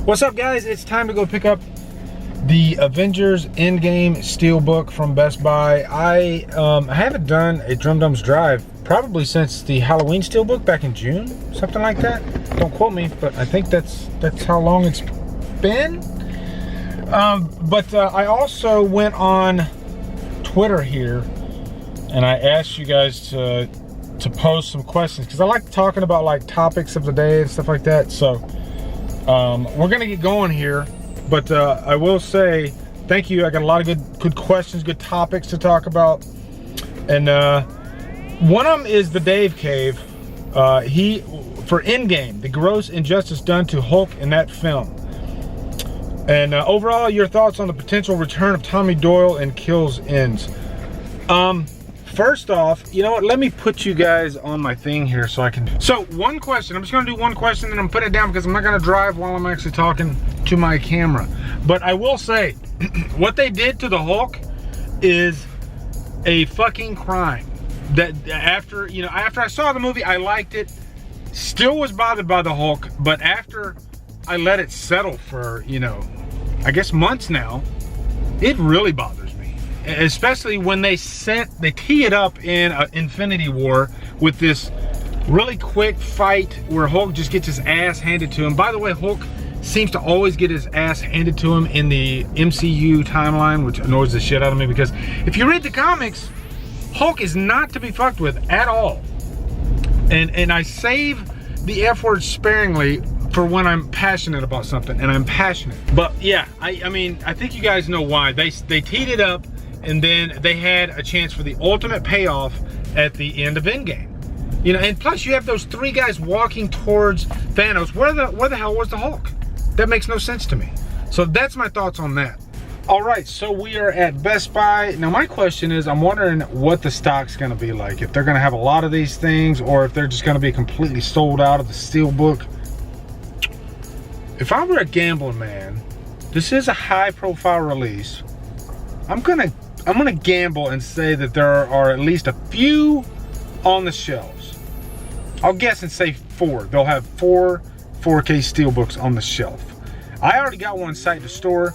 What's up, guys? It's time to go pick up the Avengers Endgame Steelbook from Best Buy. I haven't done a Drumdums drive probably since the Halloween Steelbook back in June, something like that. Don't quote me, but I think that's how long it's been. I also went on Twitter here and I asked you guys to post some questions because I like talking about like topics of the day and stuff like that. So we're gonna get going here, but I will say thank you. I got a lot of good questions, good topics to talk about, and one of them is the Dave Cave. For Endgame, the gross injustice done to Hulk in that film, and overall your thoughts on the potential return of Tommy Doyle and Kills Ends. First off, you know what, let me put you guys on my thing here so I can. So one question, I'm just gonna do one question and I'm putting it down because I'm not gonna drive while I'm actually talking to my camera. But I will say, what they did to the Hulk is a fucking crime. That after I saw the movie, I liked it, still was bothered by the Hulk, but after I let it settle for, I guess months now, it really bothers me. Especially when they tee it up in Infinity War with this really quick fight where Hulk just gets his ass handed to him. By the way, Hulk seems to always get his ass handed to him in the MCU timeline, which annoys the shit out of me because if you read the comics, Hulk is not to be fucked with at all. And I save the F word sparingly for when I'm passionate about something, and I'm passionate. But yeah, I mean, I think you guys know why. They teed it up, and then they had a chance for the ultimate payoff at the end of Endgame. And plus you have those three guys walking towards Thanos. Where the hell was the Hulk? That makes no sense to me. So that's my thoughts on that. All right, so we are at Best Buy. Now my question is, I'm wondering what the stock's gonna be like. If they're gonna have a lot of these things, or if they're just gonna be completely sold out of the Steelbook. If I were a gambling man, this is a high profile release. I'm gonna gamble and say that there are at least a few on the shelves. I'll guess and say 4. They'll have 4 4K Steelbooks on the shelf. I already got one Site to Store.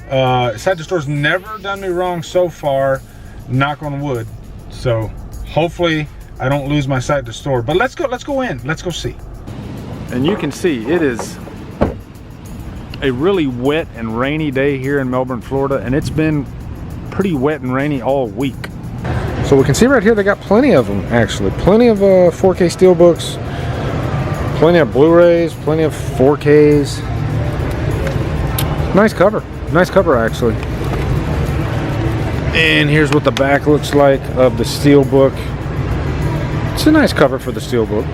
Site to Store's never done me wrong so far, knock on wood. So hopefully I don't lose my Site to Store. But let's go in. Let's go see. And you can see it is a really wet and rainy day here in Melbourne, Florida, and it's been pretty wet and rainy all week. So we can see right here they got plenty of them, actually. Plenty of 4K Steelbooks, plenty of Blu-rays, plenty of 4Ks. Nice cover actually. And here's what the back looks like of the Steelbook. It's a nice cover for the Steelbook,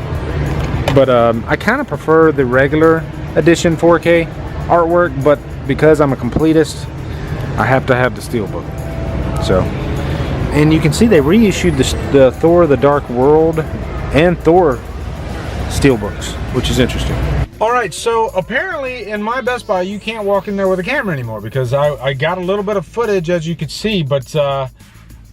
but I kind of prefer the regular edition 4K artwork, but because I'm a completist, I have to have the Steelbook. So, and you can see they reissued the Thor: The Dark World and Thor Steelbooks, which is interesting. All right, so apparently in my Best Buy, you can't walk in there with a camera anymore because I got a little bit of footage, as you could see, but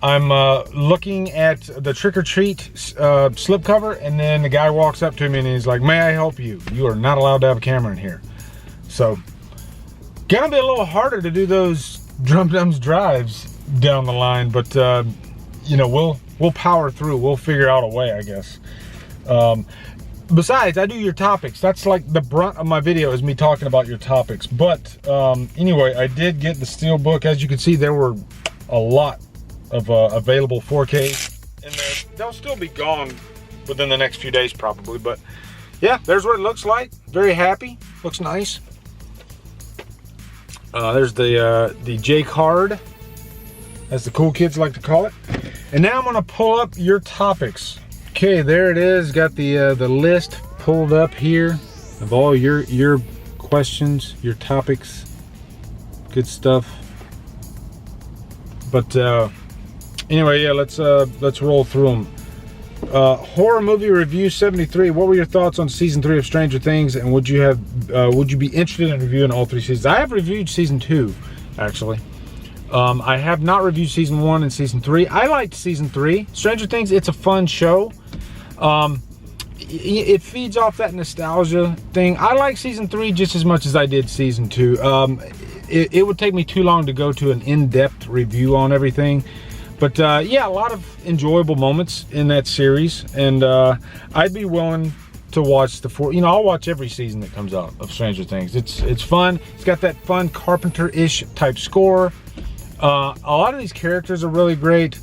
I'm looking at the Trick or Treat slipcover, and then the guy walks up to me and he's like, "May I help you? You are not allowed to have a camera in here." So, gonna be a little harder to do those Drumdums drives down the line, but we'll power through. We'll figure out a way, I guess. Besides, I do your topics. That's like the brunt of my video, is me talking about your topics. But anyway, I did get the Steelbook. As you can see, there were a lot of available 4K in there. They'll still be gone within the next few days probably, but yeah, there's what it looks like. Very happy. Looks nice. There's the J card, as the cool kids like to call it. And now I'm gonna pull up your topics. Okay, there it is. Got the list pulled up here of all your questions, your topics. Good stuff. But anyway, yeah, let's roll through them. Horror movie review 73. What were your thoughts on season 3 of Stranger Things, and would you be interested in reviewing all 3 seasons? I have reviewed season 2, actually. I have not reviewed season 1 and season 3. I liked season 3. Stranger Things, it's a fun show. it feeds off that nostalgia thing. I like season 3 just as much as I did season 2. It would take me too long to go to an in-depth review on everything. But yeah, a lot of enjoyable moments in that series. And I'd be willing to watch I'll watch every season that comes out of Stranger Things. It's fun. It's got that fun Carpenter-ish type score. A lot of these characters are really great.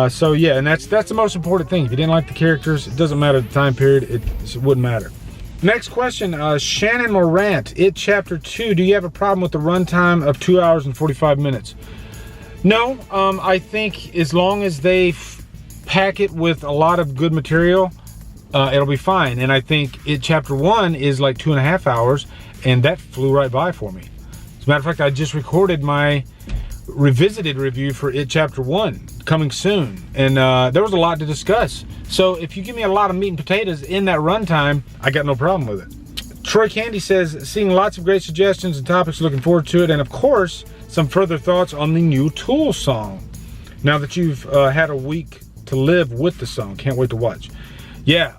So yeah, and that's the most important thing. If you didn't like the characters, it doesn't matter the time period. It wouldn't matter. Next question, Shannon Morant, It Chapter 2. Do you have a problem with the runtime of 2 hours and 45 minutes? No, I think as long as they pack it with a lot of good material, it'll be fine. And I think It Chapter 1 is like 2.5 hours, and that flew right by for me. As a matter of fact, I just recorded my revisited review for It Chapter 1 coming soon, and there was a lot to discuss. So if you give me a lot of meat and potatoes in that runtime, I got no problem with it. Troy Candy says, seeing lots of great suggestions and topics, looking forward to it, and of course some further thoughts on the new Tool song now that you've had a week to live with the song. Can't wait to watch. Yeah,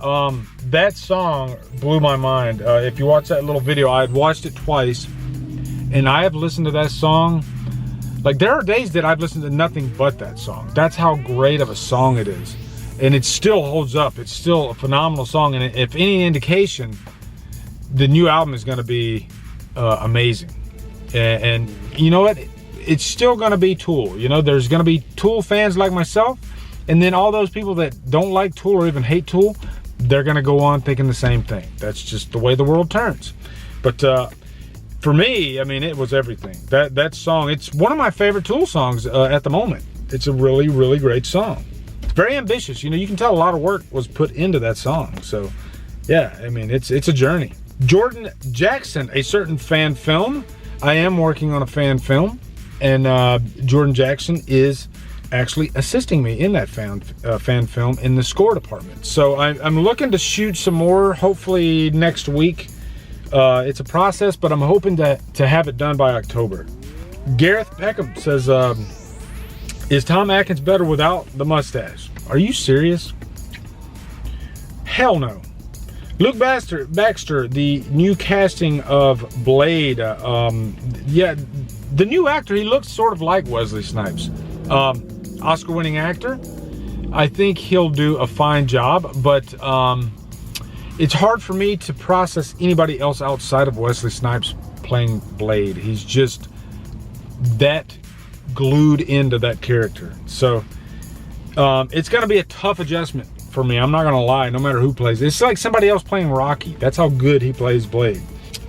that song blew my mind. If you watch that little video, I had watched it twice, and I have listened to that song. Like, there are days that I've listened to nothing but that song. That's how great of a song it is. And it still holds up. It's still a phenomenal song. And if any indication, the new album is going to be amazing. And you know what? It's still going to be Tool. You know, there's going to be Tool fans like myself. And then all those people that don't like Tool or even hate Tool, they're going to go on thinking the same thing. That's just the way the world turns. But for me, I mean, it was everything. That song, it's one of my favorite Tool songs at the moment. It's a really, really great song. It's very ambitious. You know, you can tell a lot of work was put into that song. So, yeah, I mean, it's a journey. Jordan Jackson, A Certain Fan Film. I am working on a fan film, and Jordan Jackson is actually assisting me in that fan film in the score department. So I'm looking to shoot some more, hopefully next week. It's a process, but I'm hoping to have it done by October. Gareth Peckham says, is Tom Atkins better without the mustache? Are you serious? Hell no. Luke Baxter, the new casting of Blade. Yeah, the new actor, he looks sort of like Wesley Snipes. Oscar-winning actor. I think he'll do a fine job, but it's hard for me to process anybody else outside of Wesley Snipes playing Blade. He's just that glued into that character. So it's going to be a tough adjustment for me. I'm not going to lie, no matter who plays. It's like somebody else playing Rocky. That's how good he plays Blade.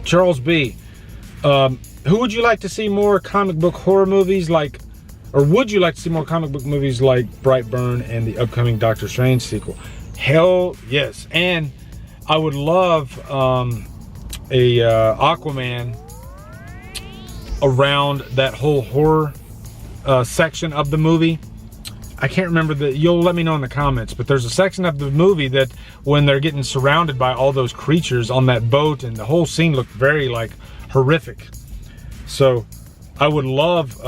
Charles B. Who would you like to see more comic book horror movies like, or would you like to see more comic book movies like Brightburn and the upcoming Doctor Strange sequel? Hell yes. And I would love a Aquaman around that whole horror section of the movie. I can't remember you'll let me know in the comments, but there's a section of the movie that when they're getting surrounded by all those creatures on that boat, and the whole scene looked very like horrific. So I would love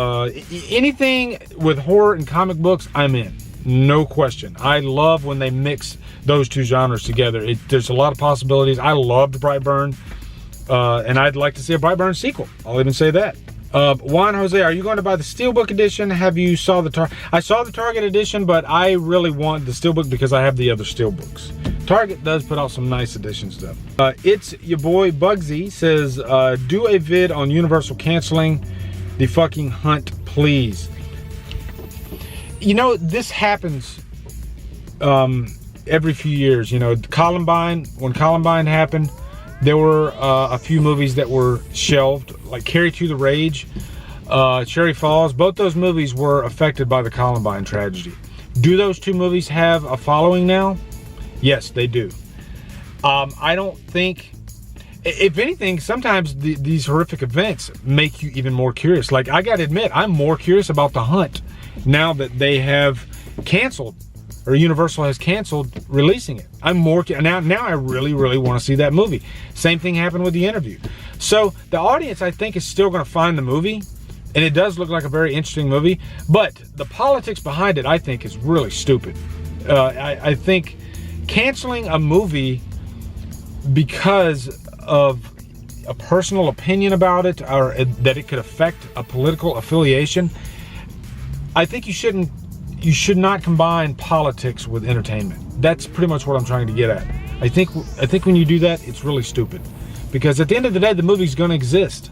anything with horror and comic books. I'm in, no question. I love when they mix those two genres together. There's a lot of possibilities. I loved Brightburn, and I'd like to see a Brightburn sequel. I'll even say that. Juan Jose, are you going to buy the Steelbook edition? Have you saw the I saw the Target edition, but I really want the Steelbook because I have the other Steelbooks. Target does put out some nice editions though. It's your boy Bugsy says, do a vid on Universal canceling the fucking hunt, please. You know, this happens every few years. You know, Columbine, when Columbine happened, there were a few movies that were shelved, like Carrie to the Rage, Cherry Falls. Both those movies were affected by the Columbine tragedy. Do those two movies have a following now? Yes, they do. I don't think, if anything, sometimes these horrific events make you even more curious. Like, I gotta admit, I'm more curious about The Hunt now that they have canceled, or Universal has canceled releasing it. I'm more now I really want to see that movie. Same thing happened with The Interview. So the audience, I think, is still going to find the movie, and it does look like a very interesting movie, but the politics behind it, I think, is really stupid. I think canceling a movie because of a personal opinion about it, or that it could affect a political affiliation, I think you should not combine politics with entertainment. That's pretty much what I'm trying to get at. I think when you do that, it's really stupid. Because at the end of the day, the movie's going to exist.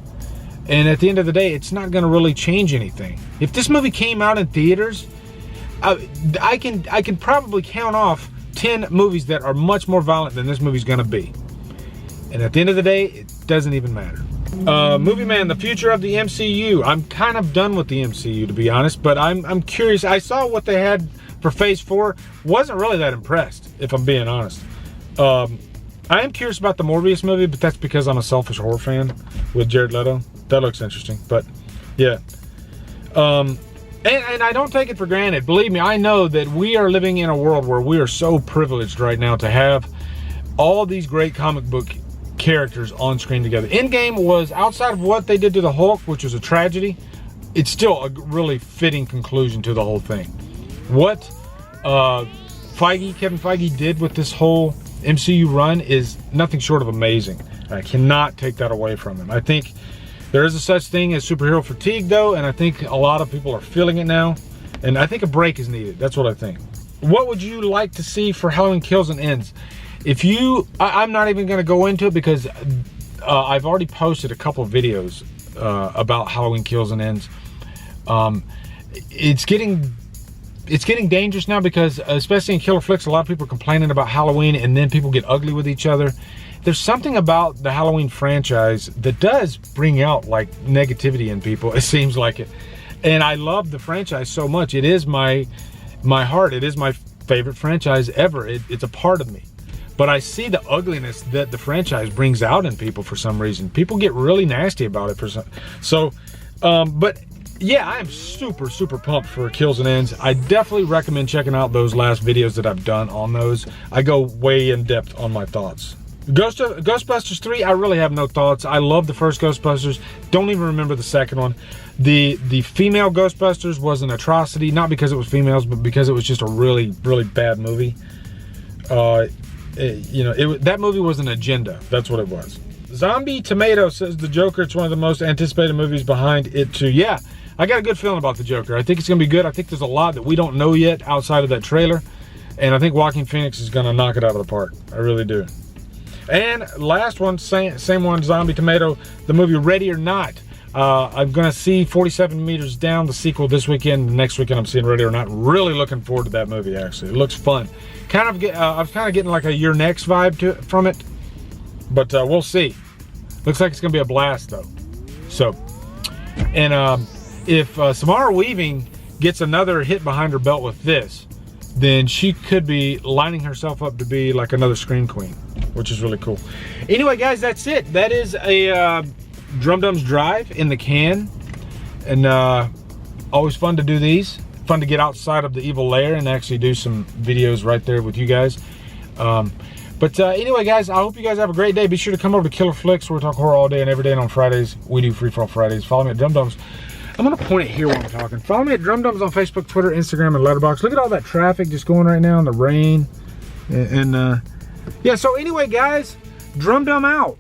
And at the end of the day, it's not going to really change anything. If this movie came out in theaters, I can probably count off 10 movies that are much more violent than this movie's going to be. And at the end of the day, it doesn't even matter. Movie Man, the future of the MCU. I'm kind of done with the MCU, to be honest, but I'm curious. I saw what they had for Phase 4. Wasn't really that impressed, if I'm being honest. I am curious about the Morbius movie, but that's because I'm a selfish horror fan with Jared Leto. That looks interesting, but yeah. And I don't take it for granted. Believe me, I know that we are living in a world where we are so privileged right now to have all these great comic book characters on screen together. Endgame was, outside of what they did to the Hulk, which was a tragedy, it's still a really fitting conclusion to the whole thing. What Kevin Feige did with this whole MCU run is nothing short of amazing. I cannot take that away from him. I think there is a such thing as superhero fatigue, though, and I think a lot of people are feeling it now, and I think a break is needed. That's what I think. What would you like to see for Halloween Kills and Ends? If you, I'm not even going to go into it because I've already posted a couple of videos about Halloween Kills and Ends. It's getting dangerous now because, especially in killer flicks, a lot of people are complaining about Halloween and then people get ugly with each other. There's something about the Halloween franchise that does bring out like negativity in people. It seems like it. And I love the franchise so much. It is my heart. It is my favorite franchise ever. It's a part of me. But I see the ugliness that the franchise brings out in people for some reason. People get really nasty about it for some. So, but yeah, I am super, super pumped for Kills and Ends. I definitely recommend checking out those last videos that I've done on those. I go way in depth on my thoughts. Ghostbusters 3, I really have no thoughts. I love the first Ghostbusters. Don't even remember the second one. The female Ghostbusters was an atrocity, not because it was females, but because it was just a really, really bad movie. That movie was an agenda. That's what it was. Zombie Tomato says the Joker, it's one of the most anticipated movies behind it too. Yeah, I got a good feeling about the Joker. I think it's going to be good. I think there's a lot that we don't know yet outside of that trailer. And I think Joaquin Phoenix is going to knock it out of the park. I really do. And last one, same one, Zombie Tomato, the movie Ready or Not. I'm going to see 47 Meters Down, the sequel, this weekend. Next weekend I'm seeing Ready or Not. Really looking forward to that movie, actually. It looks fun. I was kind of getting like a Your Next vibe from it. But we'll see. Looks like it's going to be a blast, though. So, and if Samara Weaving gets another hit behind her belt with this, then she could be lining herself up to be like another Scream Queen, which is really cool. Anyway, guys, that's it. That is a Drumdums drive in the can. And always fun to do these. Fun to get outside of the evil lair and actually do some videos right there with you guys. But anyway, guys, I hope you guys have a great day. Be sure to come over to Killer Flicks, where we talk horror all day and every day. And on Fridays, we do Free For All Fridays. Follow me at Drumdums. I'm going to point it here while I'm talking. Follow me at Drumdums on Facebook, Twitter, Instagram, and Letterboxd. Look at all that traffic just going right now in the rain. And yeah, so anyway, guys, Drumdum out.